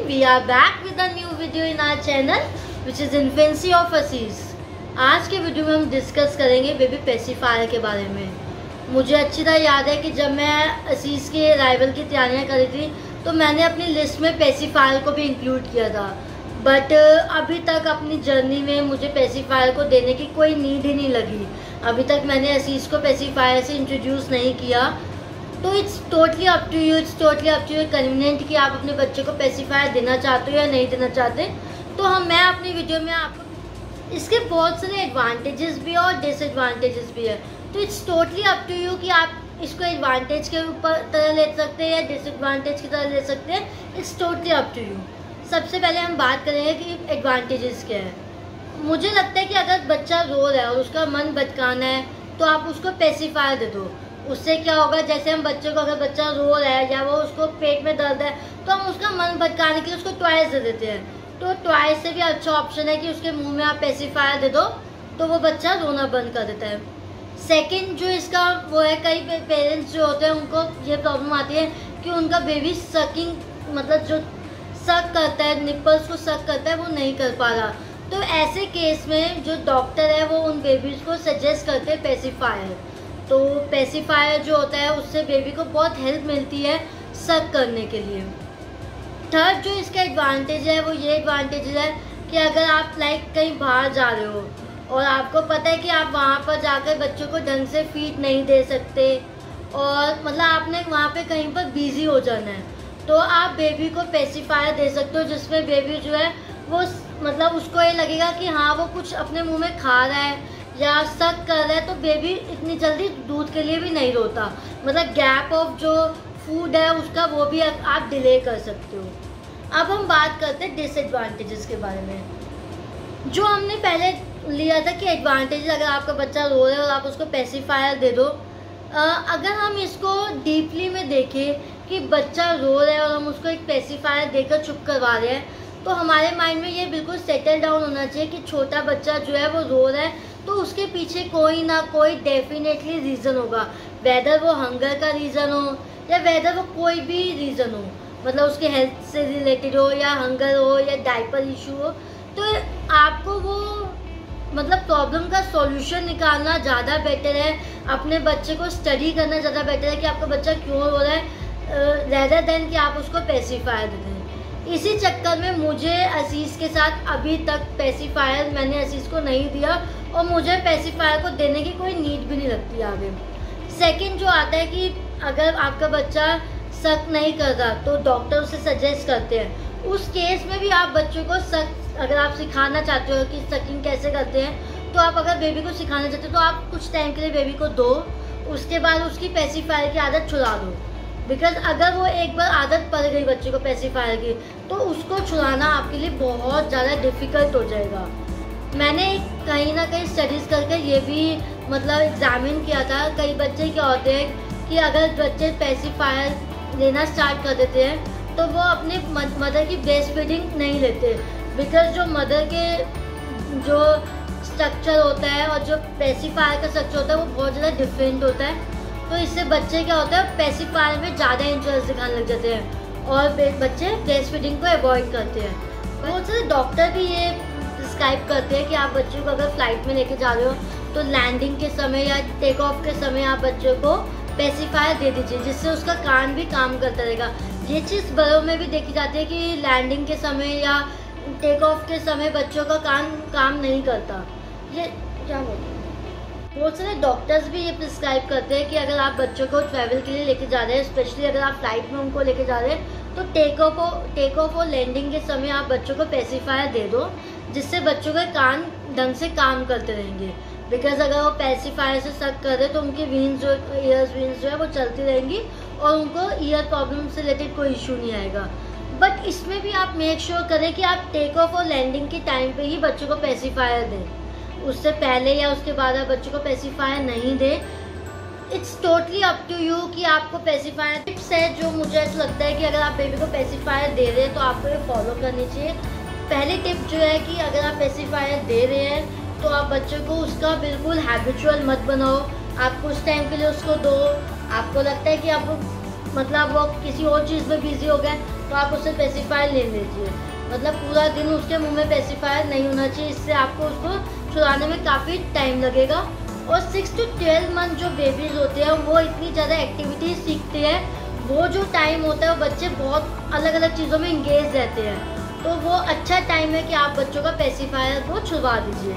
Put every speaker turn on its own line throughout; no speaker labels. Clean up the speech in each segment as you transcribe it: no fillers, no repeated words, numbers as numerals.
again. We are back with a new video in our channel which is Infancy of Aziz. आज के video में हम discuss करेंगे baby pacifier के बारे में। मुझे अच्छी तरह याद है कि जब मैं अजीज़ के राइवल की तैयारियां कर रही थी तो मैंने अपनी लिस्ट में पेसिफायर को भी इंक्लूड किया था, बट अभी तक अपनी जर्नी में मुझे पेसिफायर को देने की कोई नीड ही नहीं लगी। अभी तक मैंने अजीज़ को पेसिफायर से इंट्रोड्यूस नहीं किया। तो it's totally up to you, convenient कि आप अपने बच्चे को पेसिफायर देना चाहते हो या नहीं देना चाहते। तो मैं अपनी वीडियो में आपको इसके बहुत सारे एडवांटेजेस भी और डिसएडवांटेजेस भी है। तो it's totally up to you कि आप इसको एडवांटेज के ऊपर तरह ले सकते हैं या डिसएडवांटेज की तरह ले सकते हैं। It's totally up to you. सबसे पहले हम बात करेंगे कि एडवांटेजेस क्या है। मुझे लगता है कि अगर बच्चा रो रहा है और उसका मन भटकाना है तो आप उसको पेसिफायर दे दो। उससे क्या होगा, जैसे हम बच्चे को, अगर बच्चा रो रहा है या वो उसको पेट में दर्द है तो हम उसका मन भटकाने के लिए उसको टॉयज दे देते हैं। तो टॉयज से भी अच्छा ऑप्शन है कि उसके मुंह में आप पेसिफायर दे दो तो वो बच्चा रोना बंद कर देता है। सेकंड जो इसका वो है, कई पेरेंट्स जो होते हैं उनको ये प्रॉब्लम आती है कि उनका बेबी सकिंग, मतलब जो सक करता है, निप्पल्स को सक करता है, वो नहीं कर पा रहा। तो ऐसे केस में जो डॉक्टर है वो उन बेबीज़ को सजेस्ट करते हैं पेसिफायर। तो पेसिफायर जो होता है उससे बेबी को बहुत हेल्प मिलती है सक करने के लिए। थर्ड जो इसका एडवांटेज है वो ये एडवांटेज है कि अगर आप कहीं बाहर जा रहे हो और आपको पता है कि आप वहाँ पर जाकर बच्चों को ढंग से फीड नहीं दे सकते और मतलब आपने वहाँ पे कहीं पर बिजी हो जाना है, तो आप बेबी को पेसिफायर दे सकते हो जिसमें बेबी जो है वो मतलब उसको ये लगेगा कि हाँ वो कुछ अपने मुँह में खा रहा है या सक कर रहा है, तो बेबी इतनी जल्दी दूध के लिए भी नहीं रोता। मतलब गैप ऑफ जो फूड है उसका वो भी आप डिले कर सकते हो। अब हम बात करते हैं डिसएडवांटेजेस के बारे में। जो हमने पहले लिया था कि एडवांटेज, अगर आपका बच्चा रो रहा है और आप उसको पेसिफायर दे दो, अगर हम इसको डीपली में देखें कि बच्चा रो रहा है और हम उसको एक पेसिफायर देकर चुप करवा रहे हैं, तो हमारे माइंड में ये बिल्कुल सेटल डाउन होना चाहिए कि छोटा बच्चा जो है वो रो रहा है तो उसके पीछे कोई ना कोई डेफिनेटली रीज़न होगा, वेदर वो हंगर का रीज़न हो या वेदर वो कोई भी रीज़न हो, मतलब उसके हेल्थ से रिलेटेड हो या हंगर हो या डायपर इशू हो। तो आपको वो मतलब प्रॉब्लम का सॉल्यूशन निकालना ज़्यादा बेटर है, अपने बच्चे को स्टडी करना ज़्यादा बेटर है कि आपका बच्चा क्यों रो रहा है, रेदर देन कि आप उसको पेसिफायर दे दें। इसी चक्कर में मुझे अजीज़ के साथ अभी तक पेसिफायर मैंने अजीज़ को नहीं दिया और मुझे पेसिफायर को देने की कोई नीड भी नहीं लगती आगे। सेकंड जो आता है कि अगर आपका बच्चा सक नहीं करता तो डॉक्टर उसे सजेस्ट करते हैं, उस केस में भी आप बच्चों को सक, अगर आप सिखाना चाहते हो कि सकिंग कैसे करते हैं, तो आप अगर बेबी को सिखाना चाहते हो तो आप कुछ टाइम के लिए बेबी को दो, उसके बाद उसकी पेसिफायर की आदत छुड़ा दो। बिकॉज अगर वो एक बार आदत पड़ गई बच्चे को पेसिफायर की तो उसको छुड़ाना आपके लिए बहुत ज़्यादा डिफ़िकल्ट हो जाएगा। मैंने कहीं ना कहीं स्टडीज़ करके ये भी मतलब एग्जामिन किया था, कई बच्चे क्या होते हैं कि अगर बच्चे पेसिफायर लेना स्टार्ट कर देते हैं तो वो अपने मदर की ब्रेस्ट फीडिंग नहीं लेते, बिकॉज जो मदर के जो स्ट्रक्चर होता है और जो पेसिफायर का स्ट्रक्चर होता है वो बहुत ज़्यादा डिफरेंट होता है। तो इससे बच्चे क्या होता है पेसिफायर में ज़्यादा इंटरेस्ट दिखाने लग जाते हैं और बच्चे ब्रेस्ट फीडिंग को अवॉइड करते हैं। बहुत सारे डॉक्टर भी ये प्रिस्क्राइब करते हैं कि आप बच्चे को अगर फ्लाइट में लेके जा रहे हो तो लैंडिंग के समय या टेक ऑफ के समय आप बच्चे को पेसिफायर दे दीजिए, जिससे उसका कान भी काम करता रहेगा। ये चीज़ बड़ों में भी देखी जाती है कि लैंडिंग के समय या टेक ऑफ के समय बच्चों का कान काम नहीं करता। ये क्या बोलते हैं, बहुत सारे डॉक्टर्स भी ये प्रिस्क्राइब करते हैं कि अगर आप बच्चों को ट्रैवल के लिए लेके जा रहे हैं, स्पेशली अगर आप फ्लाइट में उनको लेके जा रहे हैं, तो टेक ऑफ और लैंडिंग के समय आप बच्चों को पेसिफायर दे दो, जिससे बच्चों के कान ढंग से काम करते रहेंगे। बिकॉज अगर वो पेसिफायर से सक कर रहे तो उनकी वीन्स जो है वो चलती रहेंगी और उनको ईयर प्रॉब्लम से रिलेटेड कोई इशू नहीं आएगा। बट इसमें भी आप मेक श्योर करें कि आप टेक ऑफ और लैंडिंग के टाइम पे ही बच्चों को पेसिफायर दें, उससे पहले या उसके बाद आप बच्चों को पेसिफायर नहीं दें। It's totally up to you कि आपको पेसिफायर टिप्स है जो मुझे ऐसा लगता है कि अगर आप बेबी को पेसिफायर दे रहे हैं तो आपको ये फॉलो करनी चाहिए। पहली टिप जो है कि अगर आप पेसिफायर दे रहे हैं तो आप बच्चों को उसका बिल्कुल हैबिचुअल मत बनाओ। आप कुछ टाइम के लिए उसको दो, आपको लगता है कि आप मतलब वो किसी और चीज़ में बिजी हो गए तो आप उससे पेसिफायर ले लीजिए। मतलब पूरा दिन उसके मुंह में पेसिफायर नहीं होना चाहिए, इससे आपको उसको छुड़ाने में काफ़ी टाइम लगेगा। और 6 to 12 मंथ जो बेबीज़ होते हैं वो इतनी ज़्यादा एक्टिविटीज सीखते हैं, वो जो टाइम होता है वो बच्चे बहुत अलग अलग चीज़ों में इंगेज रहते हैं, तो वो अच्छा टाइम है कि आप बच्चों का पेसिफायर को छुड़वा दीजिए।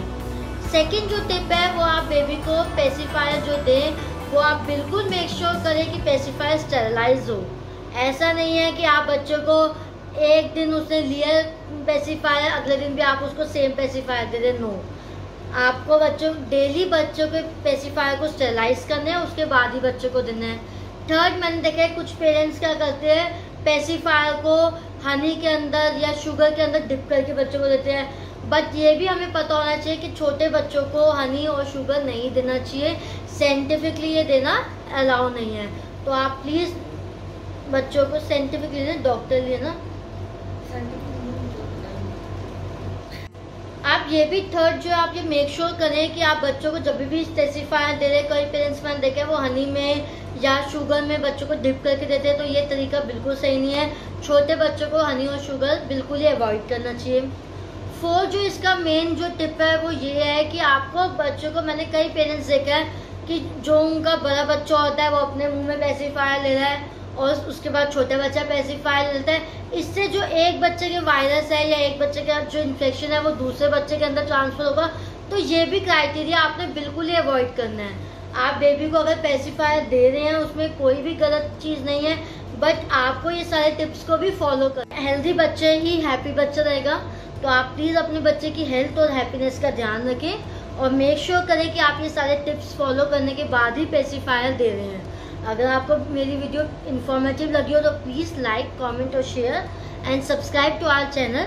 सेकंड जो टिप है वो आप बेबी को पेसिफायर जो दें वो आप बिल्कुल मेक श्योर करें कि पेसिफायर स्टेरलाइज हो। ऐसा नहीं है कि आप बच्चों को एक दिन उसने लिया पेसिफायर, अगले दिन भी आप उसको सेम पेसिफायर दे दें। नो, आपको डेली बच्चों के पेसिफायर को स्टेरलाइज करना है, उसके बाद ही बच्चों को देना है। थर्ड, मैंने देखा है कुछ पेरेंट्स क्या करते हैं, पेसिफायर को हनी के अंदर या शुगर के अंदर डिप करके बच्चों को देते हैं। बट ये भी हमें पता होना चाहिए कि छोटे बच्चों को हनी और शुगर नहीं देना चाहिए, साइंटिफिकली ये देना अलाउ नहीं है। तो आप प्लीज़ बच्चों को साइंटिफिकली दें, डॉक्टर लिए ना। आप ये भी थर्ड जो आप ये मेक श्योर करें कि आप बच्चों को जब भी पेसिफायर दे रहे, कई पेरेंट्स मैंने देखे वो हनी में या शुगर में बच्चों को डिप करके देते हैं, तो ये तरीका बिल्कुल सही नहीं है। छोटे बच्चों को हनी और शुगर बिल्कुल ही अवॉइड करना चाहिए। फोर्थ जो इसका मेन जो टिप है वो ये है कि आपको बच्चों को, मैंने कई पेरेंट्स देखा है कि जो उनका बड़ा बच्चा होता है वो अपने मुंह में पेसिफायर ले रहा है और उसके बाद छोटा बच्चा पेसिफायर लेता है। इससे जो एक बच्चे के वायरस है या एक बच्चे का जो इन्फेक्शन है वो दूसरे बच्चे के अंदर ट्रांसफर होगा। तो ये भी क्राइटेरिया आपने बिल्कुल ही अवॉइड करना है। आप बेबी को अगर पेसिफायर दे रहे हैं उसमें कोई भी गलत चीज़ नहीं है, बट आपको ये सारे टिप्स को भी फॉलो करना है। हेल्दी बच्चे ही हैप्पी बच्चा रहेगा। तो आप प्लीज़ अपने बच्चे की हेल्थ और हैप्पीनेस का ध्यान रखें और मेक श्योर करें कि आप ये सारे टिप्स फॉलो करने के बाद ही पेसिफायर दे रहे हैं। अगर आपको मेरी वीडियो इन्फॉर्मेटिव लगी हो तो प्लीज़ लाइक, कमेंट और share and subscribe to our channel.